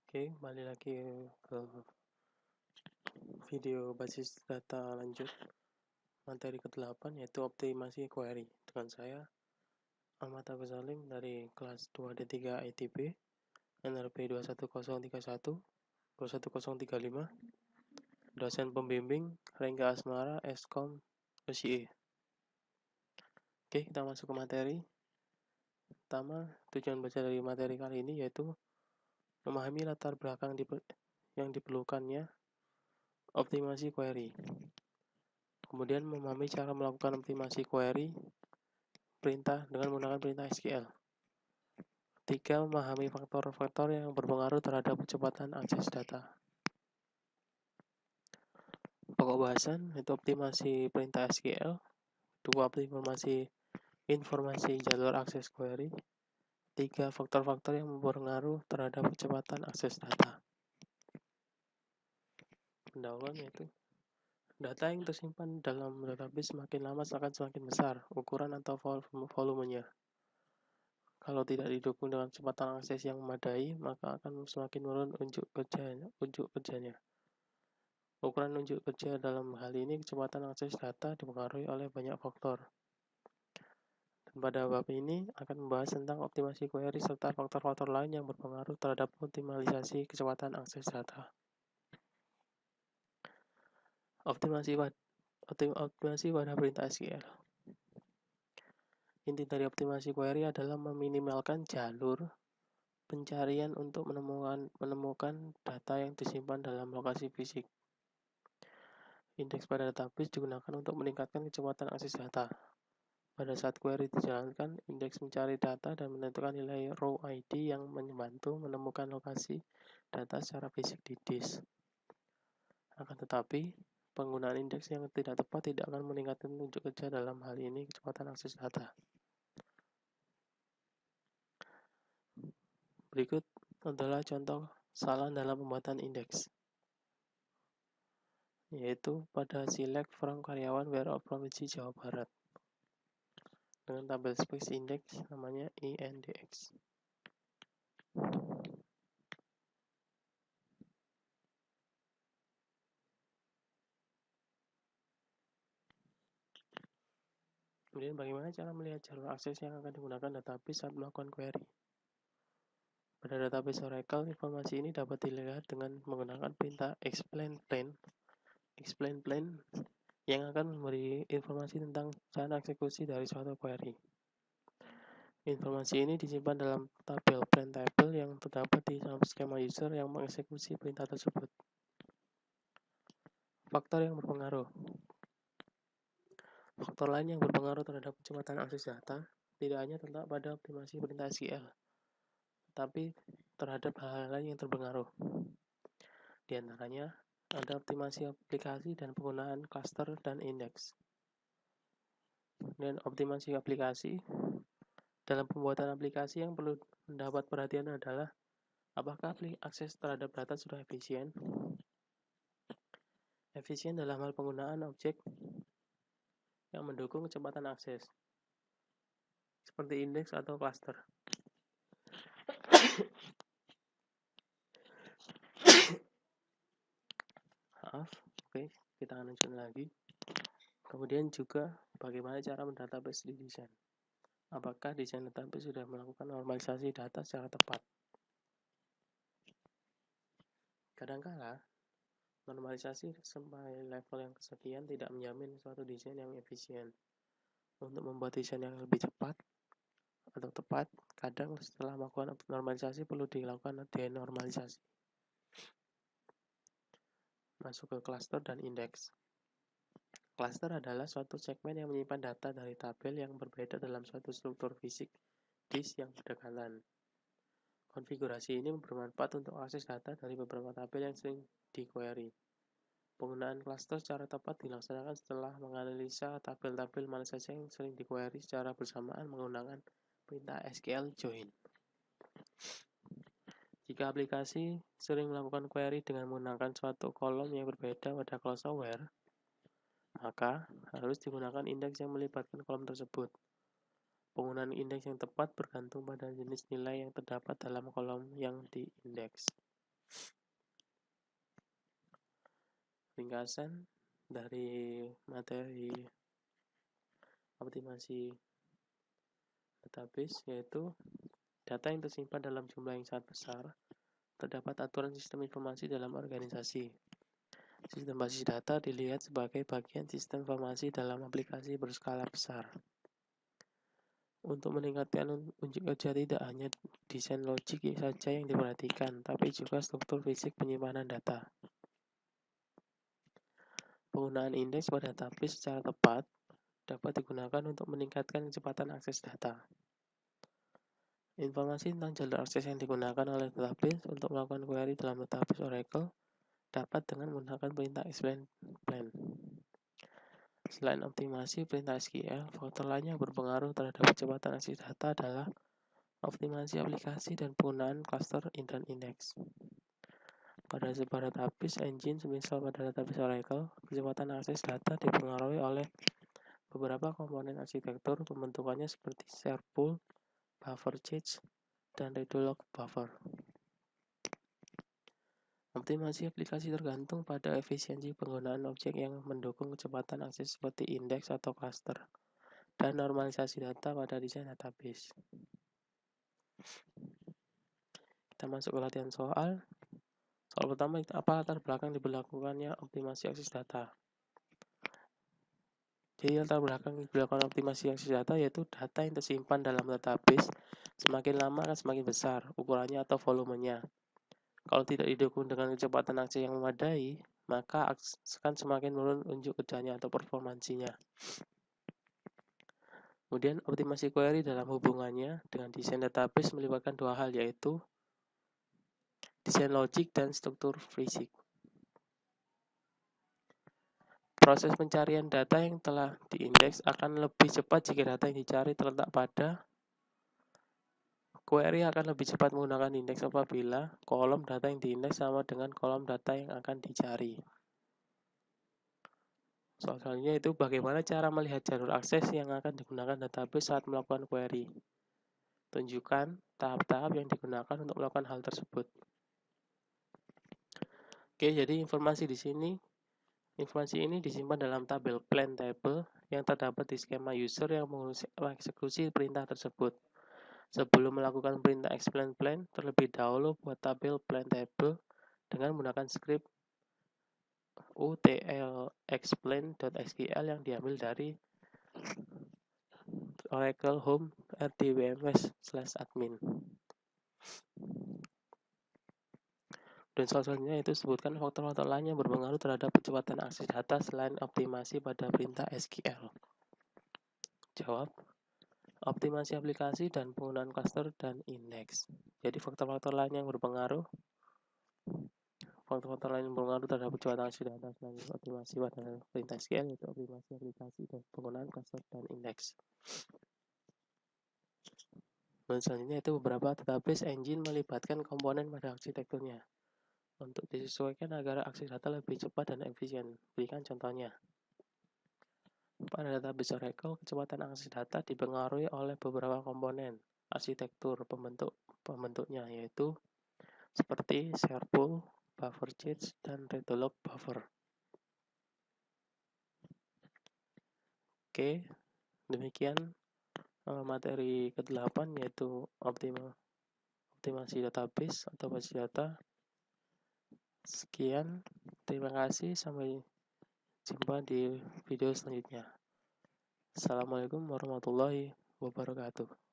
Oke, kembali lagi ke video basis data lanjut materi ke-8 yaitu optimasi query. Dengan saya Ahmad Agus Salim dari kelas 2D3 ITB NRP 21031 21035, dosen pembimbing Rengga Asmara Eskom USIE. Oke, kita masuk ke materi. Pertama, tujuan baca dari materi kali ini yaitu memahami latar belakang yang diperlukannya optimasi query. Kemudian memahami cara melakukan optimasi query perintah dengan menggunakan perintah SQL. 3. Memahami faktor-faktor yang berpengaruh terhadap kecepatan akses data. Pokok bahasan yaitu optimasi perintah SQL. 2. Informasi jalur akses query. 3. Faktor-faktor yang berpengaruh terhadap kecepatan akses data. Pendahuluan yaitu data yang tersimpan dalam database semakin lama akan semakin besar ukuran atau volumenya. Kalau tidak didukung dengan kecepatan akses yang memadai, maka akan semakin menurun unjuk kerjanya. Ukuran unjuk kerja dalam hal ini kecepatan akses data dipengaruhi oleh banyak faktor. Dan pada bab ini akan membahas tentang optimasi query serta faktor-faktor lain yang berpengaruh terhadap optimalisasi kecepatan akses data. Optimasi pada perintah SQL. Inti dari optimasi query adalah meminimalkan jalur pencarian untuk menemukan data yang disimpan dalam lokasi fisik. Indeks pada database digunakan untuk meningkatkan kecepatan akses data. Pada saat query dijalankan, indeks mencari data dan menentukan nilai row ID yang membantu menemukan lokasi data secara fisik di disk. Akan tetapi, penggunaan indeks yang tidak tepat tidak akan meningkatkan unjuk kerja, dalam hal ini kecepatan akses data. Berikut adalah contoh salah dalam pembuatan indeks, yaitu pada select from karyawan warehouse provinsi Jawa Barat dengan tabel space index namanya INDX. Kemudian bagaimana cara melihat jalur akses yang akan digunakan database saat melakukan query. Pada database Oracle, informasi ini dapat dilihat dengan menggunakan perintah explain plain yang akan memberi informasi tentang cara eksekusi dari suatu query. Informasi ini disimpan dalam tabel plain table yang terdapat di dalam skema user yang mengeksekusi perintah tersebut. Faktor yang berpengaruh. Faktor lain yang berpengaruh terhadap kecepatan akses data tidak hanya terletak pada optimasi perintah SQL, tetapi terhadap hal-hal lain yang terpengaruh. Di antaranya ada optimasi aplikasi dan penggunaan cluster dan indeks. Dan optimasi aplikasi, dalam pembuatan aplikasi yang perlu mendapat perhatian adalah apakah akses terhadap data sudah efisien. Efisien dalam hal penggunaan objek yang mendukung kecepatan akses, seperti indeks atau cluster. Oke, kita akan lanjut lagi. Kemudian juga bagaimana cara mendatabase di desain. Apakah desain database sudah melakukan normalisasi data secara tepat? Kadangkala normalisasi sampai level yang kesekian tidak menjamin suatu desain yang efisien. Untuk membuat desain yang lebih cepat atau tepat, kadang setelah melakukan normalisasi perlu dilakukan denormalisasi. Masuk ke cluster dan indeks. Cluster adalah suatu segmen yang menyimpan data dari tabel yang berbeda dalam suatu struktur fisik disk yang berdekatan. Konfigurasi ini bermanfaat untuk akses data dari beberapa tabel yang sering di-query. Penggunaan cluster secara tepat dilaksanakan setelah menganalisa tabel-tabel mana saja yang sering di-query secara bersamaan menggunakan perintah SQL join. Jika aplikasi sering melakukan query dengan menggunakan suatu kolom yang berbeda pada clause aware, maka harus digunakan indeks yang melibatkan kolom tersebut. Penggunaan indeks yang tepat bergantung pada jenis nilai yang terdapat dalam kolom yang diindeks. Ringkasan dari materi optimasi database yaitu data yang tersimpan dalam jumlah yang sangat besar. Terdapat aturan sistem informasi dalam organisasi. Sistem basis data dilihat sebagai bagian sistem informasi dalam aplikasi berskala besar. Untuk meningkatkan unjuk kerja tidak hanya desain logik saja yang diperhatikan, tapi juga struktur fisik penyimpanan data. Penggunaan indeks pada database secara tepat dapat digunakan untuk meningkatkan kecepatan akses data. Informasi tentang jalur akses yang digunakan oleh database untuk melakukan query dalam database Oracle dapat dengan menggunakan perintah explain plan. Selain optimasi perintah SQL, faktor lain yang berpengaruh terhadap kecepatan akses data adalah optimasi aplikasi dan penggunaan cluster dan index. Pada sebuah database engine, semisal pada database Oracle, kecepatan akses data dipengaruhi oleh beberapa komponen arsitektur pembentukannya seperti share pool, buffer cache, dan redo-log buffer. Optimasi aplikasi tergantung pada efisiensi penggunaan objek yang mendukung kecepatan akses seperti indeks atau cluster, dan normalisasi data pada desain database. Kita masuk ke latihan soal. Soal pertama, apa latar belakang diberlakukannya optimasi akses data? Jadi latar belakang diberlakukan optimasi akses data yaitu data yang tersimpan dalam database semakin lama akan semakin besar ukurannya atau volumenya. Kalau tidak didukung dengan kecepatan akses yang memadai, maka akan semakin menurun unjuk kerjanya atau performansinya. Kemudian optimasi query dalam hubungannya dengan desain database melibatkan dua hal, yaitu desain logik dan struktur fisik. Proses pencarian data yang telah diindeks akan lebih cepat jika data yang dicari terletak pada query akan lebih cepat menggunakan indeks apabila kolom data yang diindeks sama dengan kolom data yang akan dicari. Soal selanjutnya itu bagaimana cara melihat jalur akses yang akan digunakan database saat melakukan query. Tunjukkan tahap-tahap yang digunakan untuk melakukan hal tersebut. Oke, jadi informasi ini disimpan dalam tabel plan table yang terdapat di skema user yang mengeksekusi perintah tersebut. Sebelum melakukan perintah explain plan, terlebih dahulu buat tabel plan table dengan menggunakan script utlexplain.sql yang diambil dari Oracle Home rdwms/admin. Dan soal selanjutnya itu sebutkan faktor-faktor lain yang berpengaruh terhadap kecepatan akses data selain optimasi pada perintah SQL. Jawab, optimasi aplikasi dan penggunaan cluster dan indeks. Jadi faktor-faktor lain yang berpengaruh terhadap kecepatan akses data selain optimasi pada perintah SQL yaitu optimasi aplikasi dan penggunaan cluster dan indeks. Dan selanjutnya itu beberapa database engine melibatkan komponen pada arsitekturnya untuk disesuaikan agar akses data lebih cepat dan efisien. Berikan contohnya. Pada database Oracle, kecepatan akses data dipengaruhi oleh beberapa komponen arsitektur pembentuknya, yaitu seperti share pool, buffer cache, dan redo-log buffer. Oke, demikian materi ke-8 yaitu optimasi database atau basis data. Sekian, terima kasih, sampai jumpa di video selanjutnya. Assalamualaikum warahmatullahi wabarakatuh.